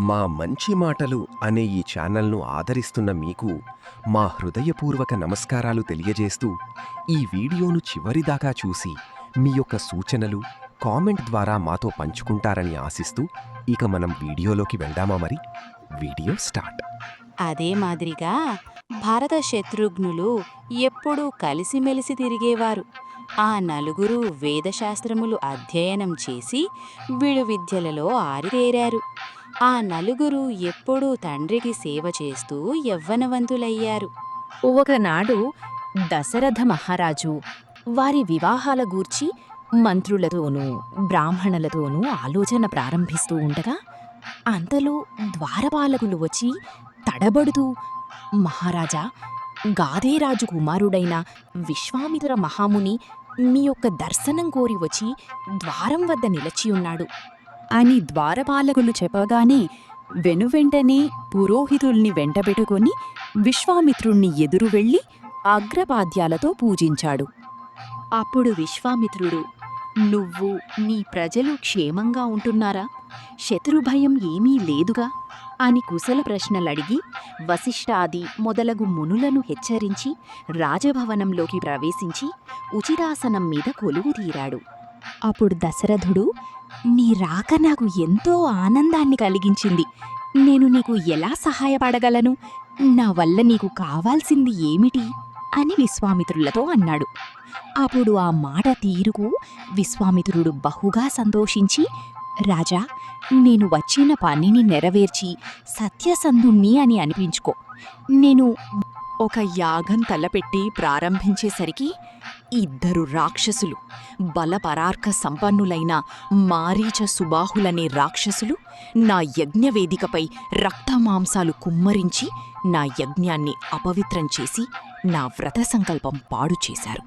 మా మంచి మాటలు అనే ఈ ఛానల్ను ఆదరిస్తున్న మీకు మా హృదయపూర్వక నమస్కారాలు తెలియజేస్తూ ఈ వీడియోను చివరిదాకా చూసి మీ యొక్క సూచనలు కామెంట్ ద్వారా మాతో పంచుకుంటారని ఆశిస్తూ ఇక మనం వీడియోలోకి వెళ్దామా మరి? Video start. అదే మాదిరిగా భరత శత్రుఘ్నులు ఎప్పుడూ కలిసిమెలిసి తిరిగేవారు. ఆ నలుగురు వేదశాస్త్రములు అధ్యయనం చేసి విలువిద్యలలో ఆరితేరారు. ఆ నలుగురు ఎప్పుడూ తండ్రికి సేవ చేస్తూ యవ్వనవంతులయ్యారు. ఒకనాడు దశరథ మహారాజు వారి వివాహాల గూర్చి మంత్రులతోనూ బ్రాహ్మణులతోనూ ఆలోచన ప్రారంభిస్తూ ఉండగా అంతలో ద్వారపాలకులు వచ్చి తడబడుతూ, మహారాజా, గాధేరాజు కుమారుడైన విశ్వామిత్ర మహాముని మీ యొక్క దర్శనం కోరి వచ్చి ద్వారం వద్ద నిలచియున్నాడు అని ద్వారపాలకులు చెప్పగానే వెనువెంటనే పురోహితుల్ని వెంటబెట్టుకొని విశ్వామిత్రుణ్ణి ఎదురు వెళ్ళి అగ్రపాద్యాలతో పూజించాడు. అప్పుడు విశ్వామిత్రుడు, నువ్వు నీ ప్రజలు క్షేమంగా ఉంటున్నారా? శత్రుభయం ఏమీ లేదుగా అని కుశల ప్రశ్నలడిగి వశిష్ఠాది మొదలగు మునులను హెచ్చరించి రాజభవనంలోకి ప్రవేశించి ఉచితాసనం మీద కొలువుతీరాడు. అప్పుడు దశరథుడు, నీ రాక నాకు ఎంతో ఆనందాన్ని కలిగించింది. నేను నీకు ఎలా సహాయపడగలను? నా వల్ల నీకు కావాల్సింది ఏమిటి అని విశ్వామిత్రులతో అన్నాడు. అప్పుడు ఆ మాట తీరుకు విశ్వామిత్రుడు బహుగా సంతోషించి, రాజా, నేను వచ్చిన పనిని నెరవేర్చి సత్యసంధుణ్ణి అని అనిపించుకో. నేను ఒక యాగం తలపెట్టి ప్రారంభించేసరికి ఇద్దరు రాక్షసులు, బలపరార్క సంపన్నులైన మారీచ సుబాహులనే రాక్షసులు నా యజ్ఞవేదికపై రక్తమాంసాలు కుమ్మరించి నా యజ్ఞాన్ని అపవిత్రం చేసి నా వ్రత సంకల్పం పాడు చేశారు.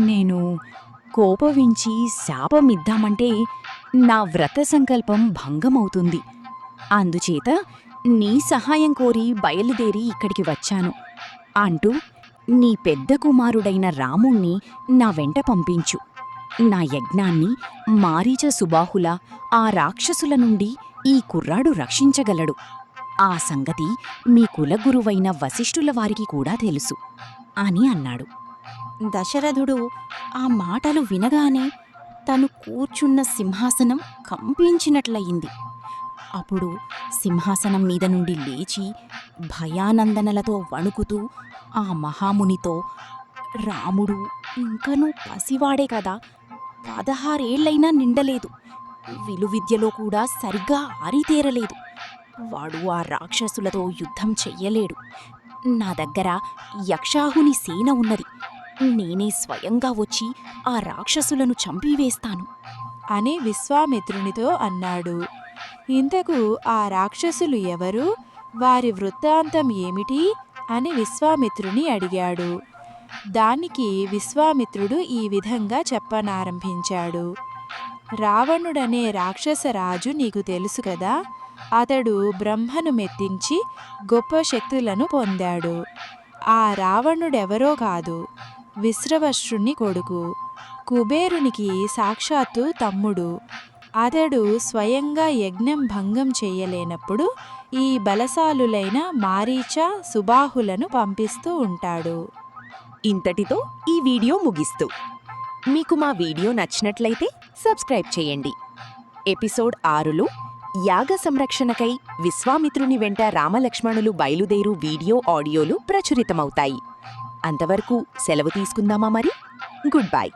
నేను కోపవించి శాపమిద్దామంటే నా వ్రత సంకల్పం భంగమవుతుంది. అందుచేత నీ సహాయం కోరి బయలుదేరి ఇక్కడికి వచ్చాను అంటూ నీ పెద్ద కుమారుడైన రాముణ్ణి నా వెంట పంపించు. నా యజ్ఞాన్ని మారీచ సుబాహుల ఆ రాక్షసుల నుండి ఈ కుర్రాడు రక్షించగలడు. ఆ సంగతి మీ కులగురువైన వశిష్ఠుల వారికి కూడా తెలుసు అని అన్నాడు. దశరథుడు ఆ మాటలు వినగానే తను కూర్చున్న సింహాసనం కంపించినట్లయింది. అప్పుడు సింహాసనం మీద నుండి లేచి భయానందనలతో వణుకుతూ ఆ మహామునితో, రాముడు ఇంకనూ పసివాడే కదా, 16 ఏళ్లైనా నిండలేదు, విలువిద్యలో కూడా సరిగ్గా ఆరితేరలేదు. వాడు ఆ రాక్షసులతో యుద్ధం చెయ్యలేడు. నా దగ్గర యక్షాహుని సేన ఉన్నది. నేనే స్వయంగా వచ్చి ఆ రాక్షసులను చంపివేస్తాను అని విశ్వామిత్రునితో అన్నాడు. ఇంతకు ఆ రాక్షసులు ఎవరు? వారి వృత్తాంతం ఏమిటి అని విశ్వామిత్రుని అడిగాడు. దానికి విశ్వామిత్రుడు ఈ విధంగా చెప్పనారంభించాడు. రావణుడనే రాక్షసరాజు నీకు తెలుసు కదా. అతడు బ్రహ్మను మెప్పించి గొప్ప శక్తులను పొందాడు. ఆ రావణుడెవరో కాదు, విశ్రవశ్రుని కొడుకు, కుబేరునికి సాక్షాత్తు తమ్ముడు. అతడు స్వయంగా యజ్ఞం భంగం చెయ్యలేనప్పుడు ఈ బలశాలులైన మారీచ సుబాహులను పంపిస్తూ ఉంటాడు. ఇంతటితో ఈ వీడియో ముగిస్తూ మీకు మా వీడియో నచ్చినట్లయితే సబ్స్క్రైబ్ చేయండి. ఎపిసోడ్ 6లో యాగ సంరక్షణకై విశ్వామిత్రుని వెంట రామలక్ష్మణులు బయలుదేరు వీడియో ఆడియోలు ప్రచురితమవుతాయి. అంతవరకు సెలవు తీసుకుందామా మరి? Good bye.